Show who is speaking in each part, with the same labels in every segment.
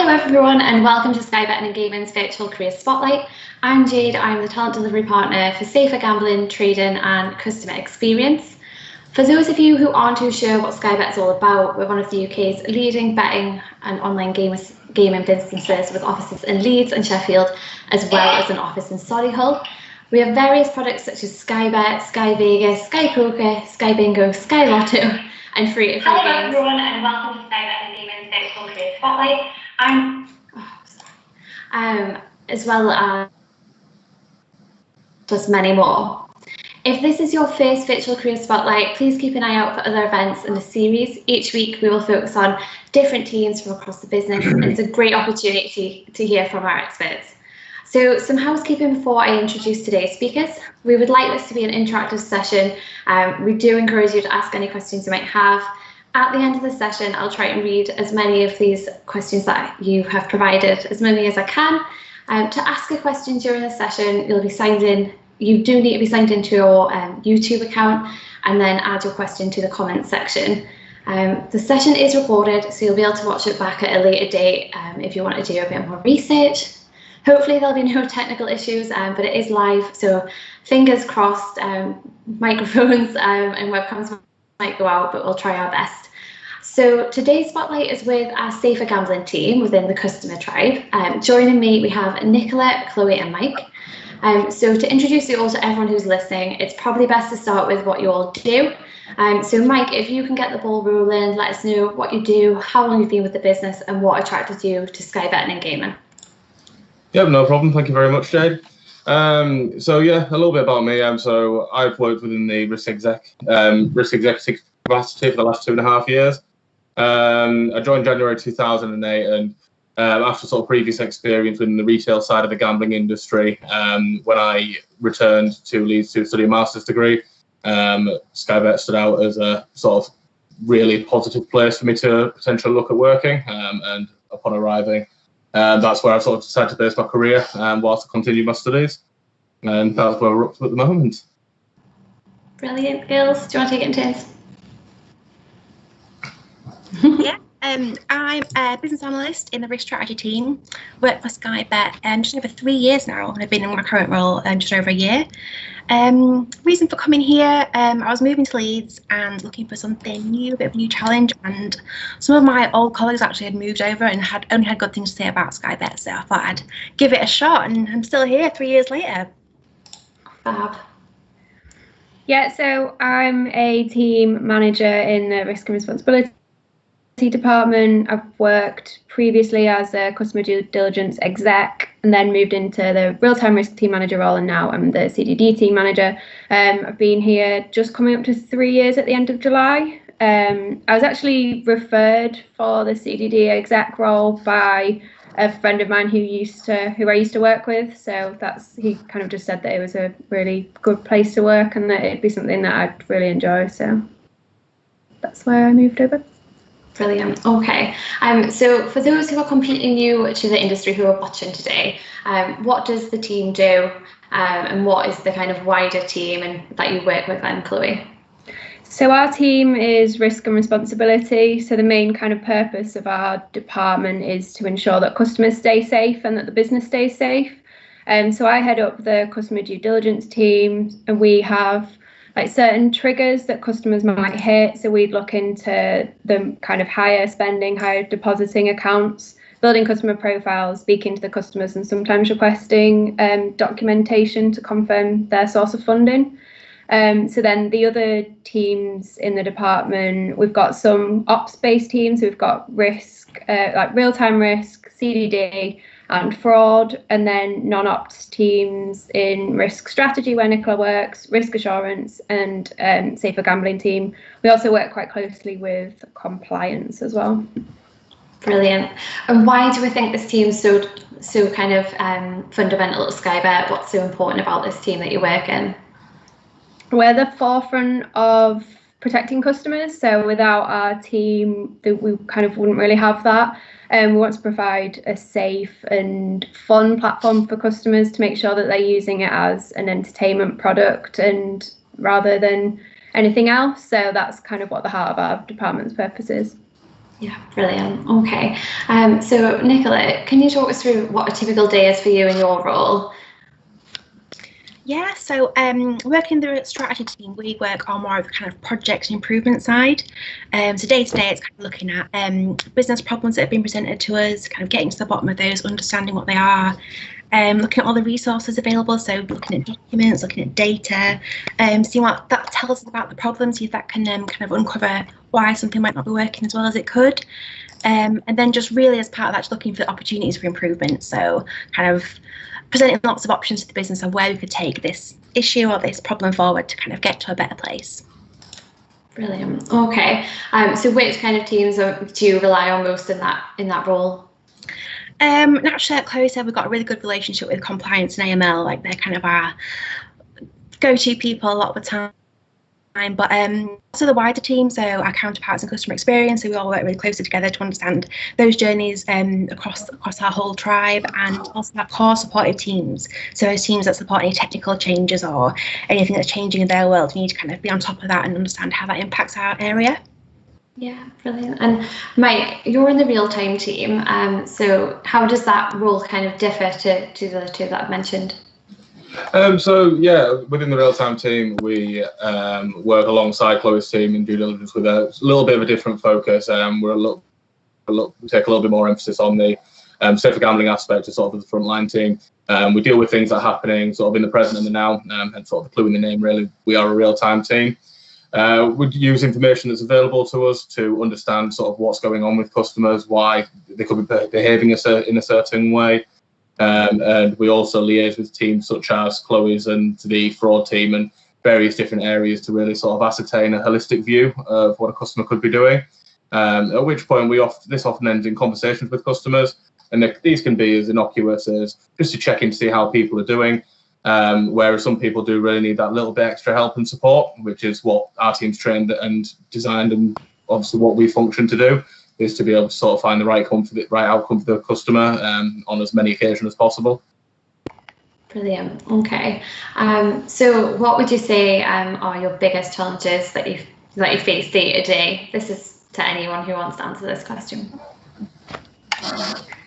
Speaker 1: Hello everyone and welcome to SkyBet and Gaming's Virtual Career Spotlight. I'm Jade, I'm the Talent Delivery Partner for Safer Gambling, Trading and Customer Experience. For those of you who aren't too sure what SkyBet is all about, we're one of the UK's leading betting and online gaming businesses with offices in Leeds and Sheffield, as well as an office in Solihull. We have various products such as SkyBet, Sky Vegas, Sky Poker, Sky Bingo, Sky Lotto, and free games. Hello everyone and welcome to SkyBet and Gaming's Virtual Career Spotlight. As well as plus many more. If this is your first Virtual Career Spotlight, please keep an eye out for other events in the series. Each week we will focus on different teams from across the business, and it's a great opportunity to hear from our experts. So some housekeeping before I introduce today's speakers. We would like this to be an interactive session. We do encourage you to ask any questions you might have. At the end of the session, I'll try and read as many of these questions that you have provided, as many as I can. To ask a question during the session, you'll be signed in. You do need to be signed into your YouTube account and then add your question to the comments section. The session is recorded, so you'll be able to watch it back at a later date if you want to do a bit more research. Hopefully there'll be no technical issues, but it is live, so fingers crossed, microphones and webcams might go out, but we'll try our best. So today's spotlight is with our Safer Gambling team within the Customer Tribe. Joining me, we have Nicola, Chloe and Mike. So to introduce you all to everyone who's listening, it's probably best to start with what you all do. So Mike, if you can get the ball rolling, let us know what you do, how long you've been with the business and what attracted you to Sky Betting and Gaming.
Speaker 2: Yep, no problem. Thank you very much, Jade. So yeah, a little bit about me. So I've worked within the risk executive capacity for the last 2.5 years. I joined January 2008, and after sort of previous experience within the retail side of the gambling industry, when I returned to Leeds to study a master's degree, SkyBet stood out as a sort of really positive place for me to potentially look at working. And upon arriving, that's where I sort of decided to base my career whilst I continued my studies, and that's where we're up to at the moment.
Speaker 1: Brilliant, girls. Do you want to take it in turns?
Speaker 3: Yeah, I'm a business analyst in the risk strategy team. Work for SkyBet just over 3 years now, and I've been in my current role just over a year. Reason for coming here, I was moving to Leeds and looking for something new, a bit of a new challenge, and some of my old colleagues actually had moved over and had only had good things to say about SkyBet, so I thought I'd give it a shot, and I'm still here 3 years later.
Speaker 1: Fab.
Speaker 4: Yeah, so I'm a team manager in the risk and responsibility department. I've worked previously as a customer due diligence exec and then moved into the real-time risk team manager role, and now I'm the CDD team manager. I've been here just coming up to 3 years at the end of July. I was actually referred for the CDD exec role by a friend of mine who I used to work with, so he kind of just said that it was a really good place to work and that it'd be something that I'd really enjoy, so that's why I moved over.
Speaker 1: Brilliant. Okay. So for those who are completely new to the industry who are watching today, what does the team do, and what is the kind of wider team and that you work with then, Chloe?
Speaker 4: So our team is risk and responsibility. So the main kind of purpose of our department is to ensure that customers stay safe and that the business stays safe. So I head up the customer due diligence team, and we have like certain triggers that customers might hit. So we'd look into the kind of higher spending, higher depositing accounts, building customer profiles, speaking to the customers, and sometimes requesting documentation to confirm their source of funding. So then the other teams in the department, we've got some ops-based teams. We've got risk, like real-time risk, CDD, and fraud, and then non-ops teams in risk strategy where Nicola works, risk assurance, and safer gambling team. We also work quite closely with compliance as well.
Speaker 1: Brilliant. And why do we think this team is so kind of fundamental at SkyBet? What's so important about this team that you work in?
Speaker 4: We're the forefront of protecting customers, so without our team, we kind of wouldn't really have that. We want to provide a safe and fun platform for customers to make sure that they're using it as an entertainment product and rather than anything else. So that's kind of what the heart of our department's purpose is.
Speaker 1: Yeah, brilliant. Okay. So Nicola, can you talk us through what a typical day is for you in your role?
Speaker 3: Yeah, so working the strategy team, we work on more of the kind of project and improvement side. So day to day, it's kind of looking at business problems that have been presented to us, kind of getting to the bottom of those, understanding what they are, looking at all the resources available, so looking at documents, looking at data, seeing what that tells us about the problem, see if that can kind of uncover why something might not be working as well as it could. And then just really as part of that, just looking for opportunities for improvement. So kind of presenting lots of options to the business on where we could take this issue or this problem forward to kind of get to a better place.
Speaker 1: Brilliant. Okay. So which kind of teams do you rely on most in that role?
Speaker 3: Naturally, like Chloe said, we've got a really good relationship with compliance and AML. Like they're kind of our go-to people a lot of the time. But also the wider team, so our counterparts in customer experience, so we all work really closely together to understand those journeys across our whole tribe, and also our core supportive teams. So those teams that support any technical changes or anything that's changing in their world, we need to kind of be on top of that and understand how that impacts our area.
Speaker 1: Yeah, brilliant. And Mike, you're in the real-time team, so how does that role kind of differ to the two that I've mentioned?
Speaker 2: So yeah, within the real-time team, we work alongside Chloe's team in due diligence with a little bit of a different focus. We take a little bit more emphasis on the safer gambling aspect of sort of the frontline team. We deal with things that are happening sort of in the present and the now, and sort of the clue in the name really. We are a real-time team. We use information that's available to us to understand sort of what's going on with customers, why they could be behaving in a certain way. And we also liaise with teams such as Chloe's and the fraud team and various different areas to really sort of ascertain a holistic view of what a customer could be doing. At which point this often ends in conversations with customers, and these can be as innocuous as just to check in to see how people are doing, whereas some people do really need that little bit extra help and support, which is what our team's trained and designed, and obviously what we function to do, is to be able to sort of find the right outcome for the customer on as many occasions as possible.
Speaker 1: Brilliant. Okay. So what would you say are your biggest challenges that you face day to day? This is to anyone who wants to answer this question.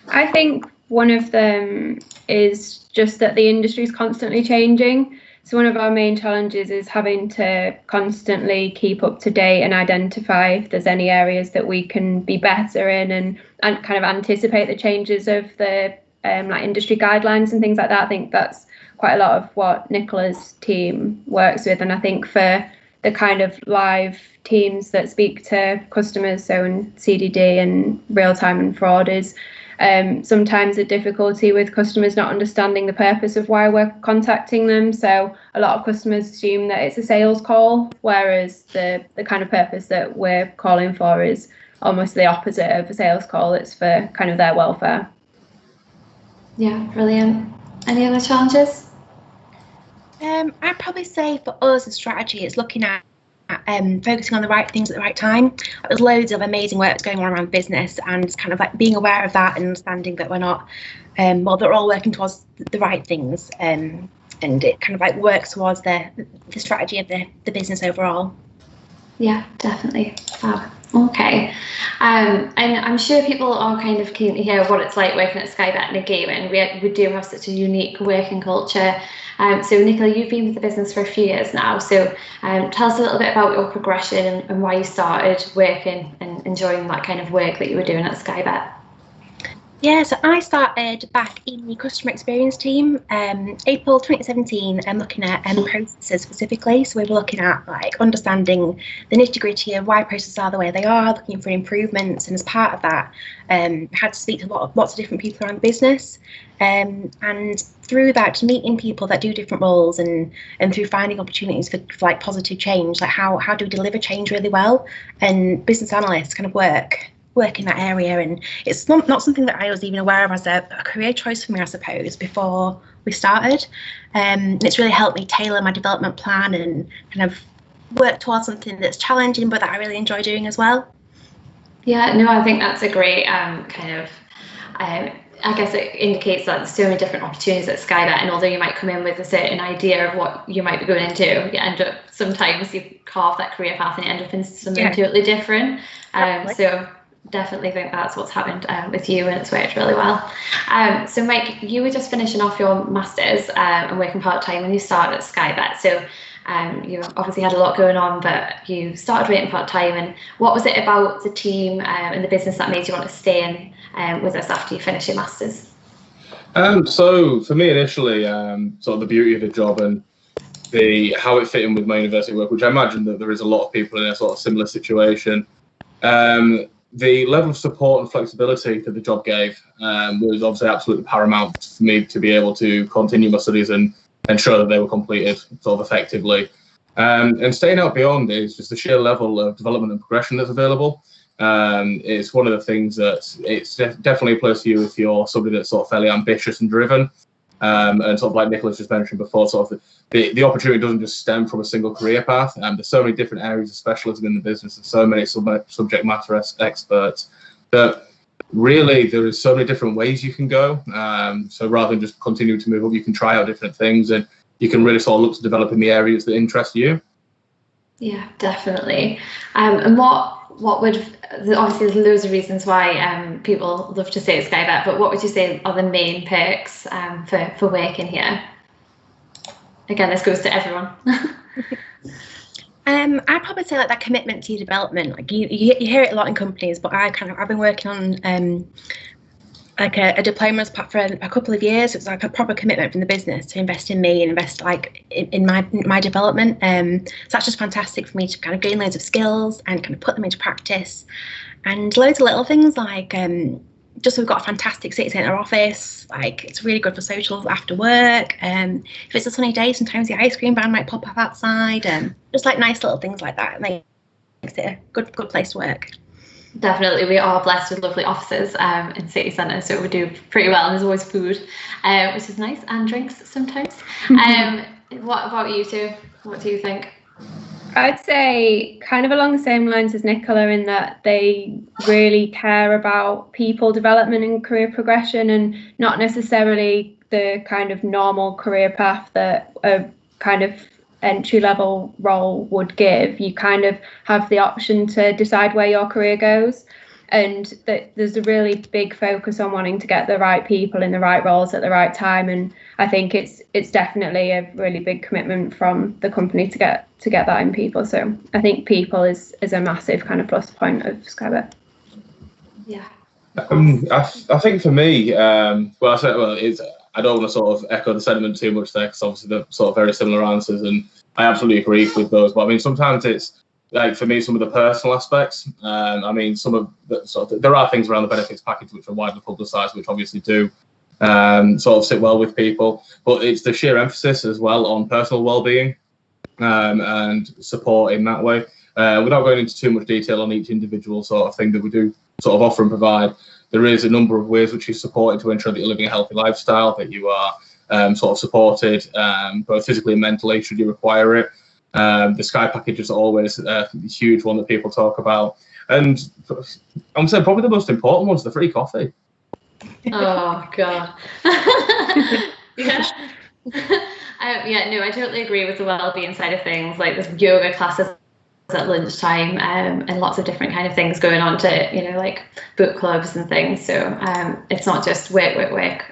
Speaker 4: I think one of them is just that the industry is constantly changing. So one of our main challenges is having to constantly keep up to date and identify if there's any areas that we can be better in, and kind of anticipate the changes of the like industry guidelines and things like that. I think that's quite a lot of what Nicola's team works with, and I think for the kind of live teams that speak to customers, so in CDD and real time and fraud, is sometimes the difficulty with customers not understanding the purpose of why we're contacting them. So a lot of customers assume that it's a sales call, whereas the kind of purpose that we're calling for is almost the opposite of a sales call. It's for kind of their welfare.
Speaker 1: Yeah, brilliant. Any other challenges?
Speaker 3: I'd probably say for us, the strategy is looking at focusing on the right things at the right time. There's loads of amazing work going on around business, and kind of like being aware of that and understanding that we're not, they're all working towards the right things, and it kind of like works towards the strategy of the business overall.
Speaker 1: Yeah, definitely. Fab. Okay. And I'm sure people are kind of keen to hear what it's like working at SkyBet in a game, and we do have such a unique working culture. So Nicola, you've been with the business for a few years now, so tell us a little bit about your progression and why you started working and enjoying that kind of work that you were doing at SkyBet.
Speaker 3: Yeah, so I started back in the customer experience team, April 2017, and looking at processes specifically. So we were looking at like understanding the nitty gritty of why processes are the way they are, looking for improvements, and as part of that, had to speak to lots of different people around the business, and through that, meeting people that do different roles, and through finding opportunities for like positive change, like how do we deliver change really well, and business analysts kind of work in that area. And it's not something that I was even aware of as a career choice for me, I suppose, before we started. It's really helped me tailor my development plan and kind of work towards something that's challenging but that I really enjoy doing as well.
Speaker 1: Yeah, no, I think that's a great I guess it indicates that there's so many different opportunities at SkyBet, and although you might come in with a certain idea of what you might be going into, you end up sometimes you carve that career path and you end up in something totally different. So definitely think that's what's happened with you, and it's worked really well. So Mike, you were just finishing off your masters and working part-time when you started at SkyBet. So you obviously had a lot going on, but you started working part-time. And what was it about the team and the business that made you want to stay in with us after you finished your masters?
Speaker 2: So for me initially, sort of the beauty of the job and how it fit in with my university work, which I imagine that there is a lot of people in a sort of similar situation. The level of support and flexibility that the job gave was obviously absolutely paramount for me to be able to continue my studies and ensure that they were completed sort of effectively. And staying out beyond is just the sheer level of development and progression that's available. It's one of the things that it's definitely a place for you if you're somebody that's sort of fairly ambitious and driven. And sort of like Nicholas just mentioned before, sort of the opportunity doesn't just stem from a single career path. There's so many different areas of specialism in the business and so many subject matter experts that really there is so many different ways you can go. So rather than just continue to move up, you can try out different things and you can really sort of look to develop in the areas that interest you.
Speaker 1: Yeah, definitely. And what would, obviously there's loads of reasons why people love to stay at SkyBet, but what would you say are the main perks for working here? Again, this goes to everyone.
Speaker 3: I'd probably say like that commitment to your development. Like you hear it a lot in companies, but I've been working on like a diploma for a couple of years. It was like a proper commitment from the business to invest in me and invest like in my development. So that's just fantastic for me to kind of gain loads of skills and kind of put them into practice, and loads of little things like just so we've got a fantastic city centre office. Like it's really good for socials after work. If it's a sunny day, sometimes the ice cream van might pop up outside, and just like nice little things like that. It makes it a good place to work.
Speaker 1: Definitely, we are blessed with lovely offices in city centre, so we do pretty well. And there's always food, which is nice, and drinks sometimes. What about you two? What do you think?
Speaker 4: I'd say kind of along the same lines as Nicola, in that they really care about people development and career progression, and not necessarily the kind of normal career path that a kind of entry-level role would give. You kind of have the option to decide where your career goes, and that there's a really big focus on wanting to get the right people in the right roles at the right time. And I think it's definitely a really big commitment from the company to get that in people. So I think people is a massive kind of plus point of SkyBet.
Speaker 1: Yeah.
Speaker 2: I think for me, I don't want to sort of echo the sentiment too much there, because obviously they're sort of very similar answers, and I absolutely agree with those. But I mean, sometimes it's like, for me, some of the personal aspects. I mean, some of the there are things around the benefits package which are widely publicised, which obviously do sort of sit well with people. But it's the sheer emphasis as well on personal well-being and support in that way. Without going into too much detail on each individual sort of thing that we do sort of offer and provide, there is a number of ways which is supported to ensure that you're living a healthy lifestyle, that you are sort of supported both physically and mentally should you require it. The Sky package is always a huge one that people talk about. And I'm saying probably the most important one is the free coffee.
Speaker 1: Oh, God. Yeah. No, I totally agree with the well-being side of things. Like there's yoga classes at lunchtime and lots of different kind of things going on to, like book clubs and things. So it's not just work,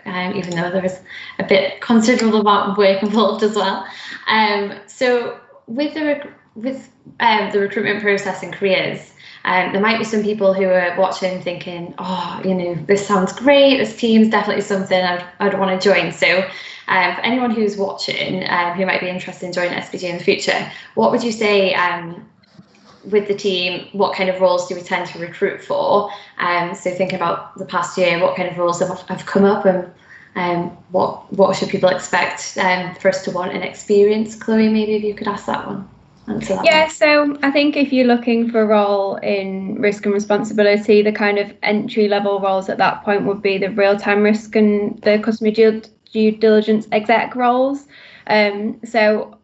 Speaker 1: even though there's a bit considerable amount of work involved as well. So with the recruitment process and careers, there might be some people who are watching thinking, this sounds great, this team's definitely something I'd want to join. So for anyone who's watching who might be interested in joining SBG in the future, what would you say with the team, what kind of roles do we tend to recruit for? So thinking about the past year, what kind of roles have come up, and what should people expect for us to want and experience? Chloe, maybe if you could ask that one.
Speaker 4: Yeah, so I think if you're looking for a role in risk and responsibility, the kind of entry level roles at that point would be the real-time risk and the customer due diligence exec roles. So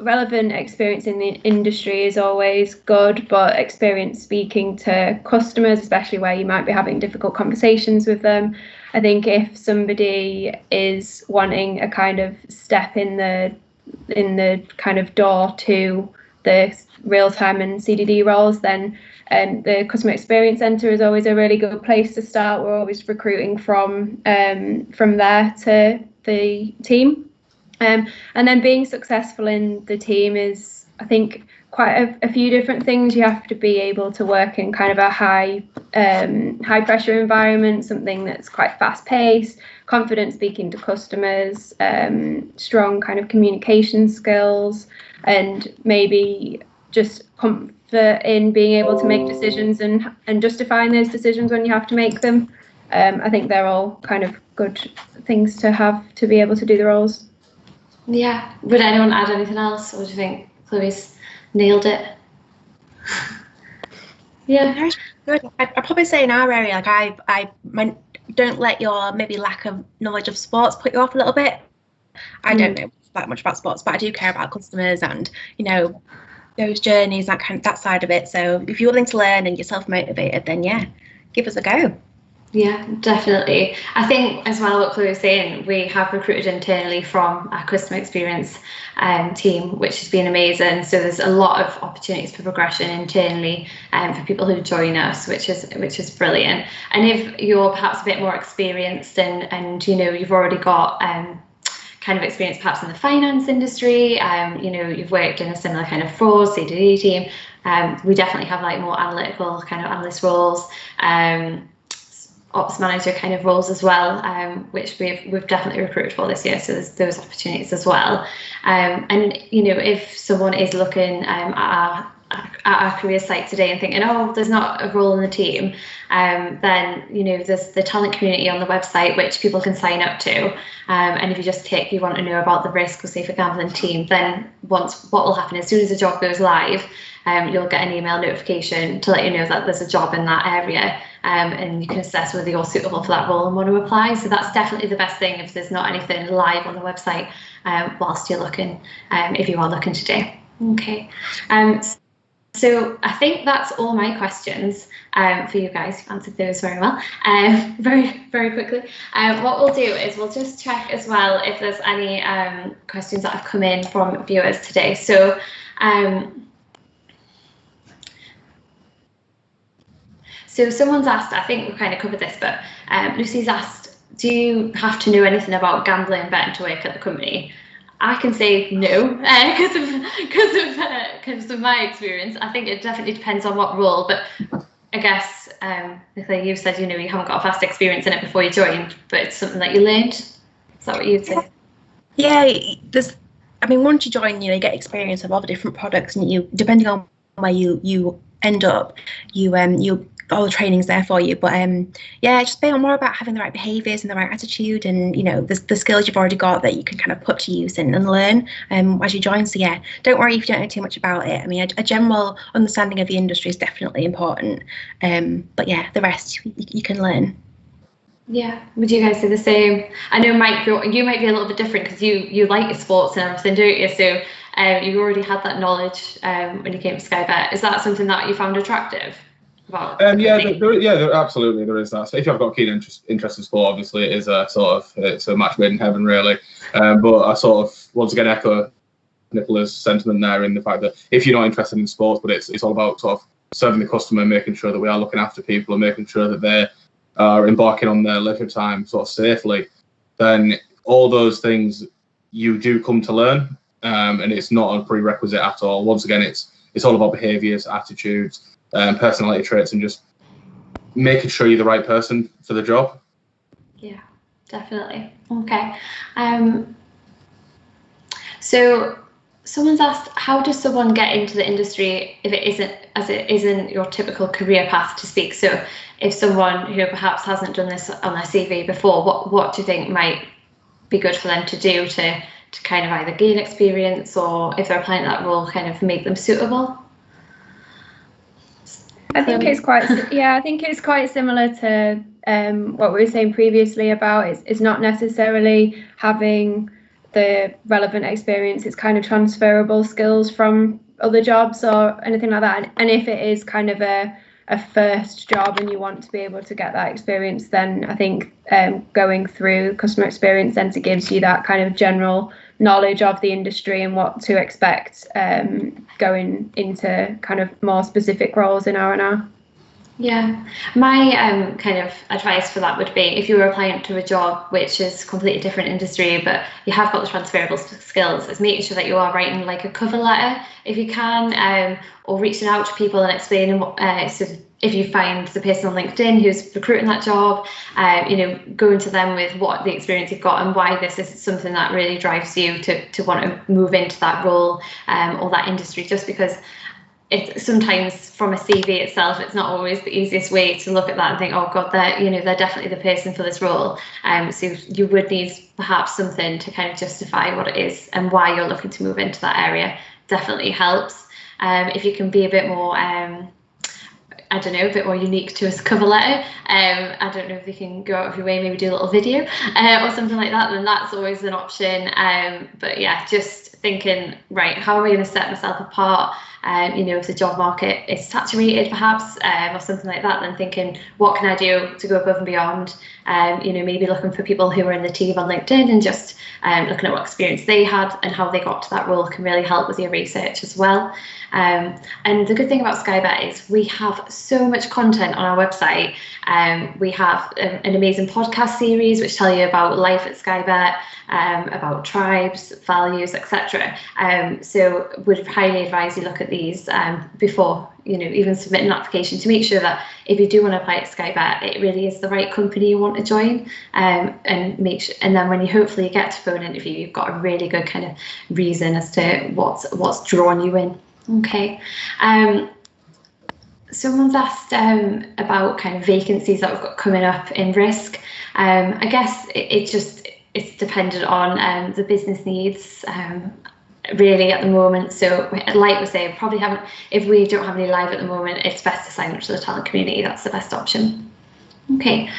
Speaker 4: relevant experience in the industry is always good, but experience speaking to customers, especially where you might be having difficult conversations with them. I think if somebody is wanting a kind of step in the kind of door to the real-time and CDD roles, then the customer experience centre is always a really good place to start. We're always recruiting from there to the team, and then being successful in the team is, I think, quite a few different things. You have to be able to work in kind of a high pressure environment, something that's quite fast paced, confident speaking to customers, strong kind of communication skills, and maybe just comfort in being able to make decisions and justifying those decisions when you have to make them. I think they're all kind of good things to have to be able to do the roles.
Speaker 1: Yeah. Would anyone add anything else, or do you think Chloe's nailed it? Yeah.
Speaker 3: Good. I'd probably say in our area, like don't let your maybe lack of knowledge of sports put you off a little bit. I don't know that much about sports, but I do care about customers and, you know, those journeys, that side of it. So if you're willing to learn and you're self-motivated, then yeah, give us a go.
Speaker 1: Yeah, definitely. I think as well what Chloe was saying, we have recruited internally from our customer experience team, which has been amazing. So there's a lot of opportunities for progression internally for people who join us, which is brilliant. And if you're perhaps a bit more experienced and you know, you've already got kind of experience perhaps in the finance industry, you know, you've worked in a similar kind of fraud, CDD team, we definitely have like more analytical kind of analyst roles, ops manager kind of roles as well, which we've definitely recruited for this year. So there's those opportunities as well. And you know, if someone is looking at our career site today and thinking, oh, there's not a role in the team, then you know, there's the talent community on the website which people can sign up to. And if you just you want to know about the risk or safer gambling team, then what will happen as soon as the job goes live, you'll get an email notification to let you know that there's a job in that area, and you can assess whether you're suitable for that role and want to apply. So that's definitely the best thing if there's not anything live on the website whilst you're looking, if you are looking today. Okay. So I think that's all my questions for you guys. You've answered those very well, very, very quickly. What we'll do is we'll just check as well if there's any questions that have come in from viewers today. So someone's asked, I think we've kind of covered this, but Lucy's asked, do you have to know anything about gambling and betting to work at the company? I can say no, because of my experience. I think it definitely depends on what role, but I guess, Nicola, you've said, you know, you haven't got a vast experience in it before you joined, but it's something that you learned. Is that what you'd say?
Speaker 3: Yeah, once you join, you know, you get experience of all the different products, and you, depending on where you end up, you all the training's there for you. But yeah, just be more about having the right behaviours and the right attitude, and you know, the skills you've already got that you can kind of put to use and learn as you join. So yeah, don't worry if you don't know too much about it. I mean, a general understanding of the industry is definitely important, but yeah, the rest you can learn.
Speaker 1: Yeah, would you guys say the same? I know, Mike, you might be a little bit different because you like your sports and everything, don't you? So you already had that knowledge when you came to SkyBet. Is that something that you found attractive?
Speaker 2: Absolutely, there is that. So if you've got keen interest in sport, obviously it is it's a match made in heaven, really. But I sort of once again echo Nicola's sentiment there in the fact that if you're not interested in sports, but it's all about sort of serving the customer, making sure that we are looking after people and making sure that they are embarking on their leisure time sort of safely, then all those things you do come to learn, and it's not a prerequisite at all. Once again, it's all about behaviours, attitudes, personality traits, and just making sure you're the right person for the job.
Speaker 1: Yeah, definitely. Okay. So someone's asked, how does someone get into the industry if it isn't your typical career path to speak? So if someone who perhaps hasn't done this on their CV before, what do you think might be good for them to do to kind of either gain experience, or if they're applying that role, kind of make them suitable?
Speaker 4: I think it's quite similar to what we were saying previously about it's not necessarily having the relevant experience. It's kind of transferable skills from other jobs or anything like that. And if it is kind of a first job and you want to be able to get that experience, then I think going through customer experience centre gives you that kind of general knowledge of the industry and what to expect going into kind of more specific roles in R&R.
Speaker 1: Yeah, my kind of advice for that would be, if you were applying to a job which is completely different industry, but you have got the transferable skills, is making sure that you are writing like a cover letter if you can, or reaching out to people and explaining what, so if you find the person on LinkedIn who's recruiting that job, going to them with what the experience you've got and why this is something that really drives you to want to move into that role or that industry, just because it's sometimes from a CV itself, it's not always the easiest way to look at that and think, oh God, they're definitely the person for this role. So you would need perhaps something to kind of justify what it is and why you're looking to move into that area. Definitely helps. If you can be a bit more, a bit more unique to a cover letter. I don't know if you can go out of your way, maybe do a little video or something like that, then that's always an option. But yeah, just thinking, right, how am I going to set myself apart? If the job market is saturated perhaps or something like that, then thinking, what can I do to go above and beyond? Maybe looking for people who are in the team on LinkedIn and just looking at what experience they had and how they got to that role can really help with your research as well. And the good thing about SkyBet is we have so much content on our website. We have an amazing podcast series which tell you about life at SkyBet, about tribes, values, etc. So would highly advise you look at these before even submitting an application, to make sure that if you do want to apply at SkyBet, it really is the right company you want to join, and make sure, and then when you hopefully get to phone interview, you've got a really good kind of reason as to what's drawn you in. Okay. Someone's asked about kind of vacancies that we've got coming up in risk. I guess it's dependent on the business needs really at the moment. So like we say, probably haven't, if we don't have any live at the moment, it's best to sign up to the talent community. That's the best option. Okay,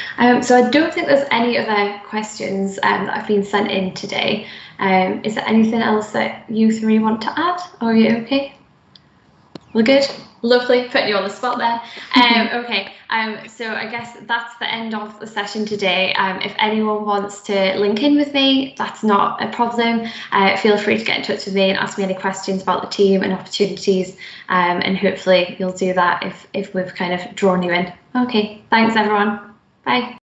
Speaker 1: so I don't think there's any other questions that have been sent in today. Is there anything else that you three want to add? Or are you okay? We're good? Lovely, putting you on the spot there. Okay, so I guess that's the end of the session today. If anyone wants to link in with me, that's not a problem. Feel free to get in touch with me and ask me any questions about the team and opportunities, and hopefully you'll do that if we've kind of drawn you in. Okay, thanks everyone. Bye.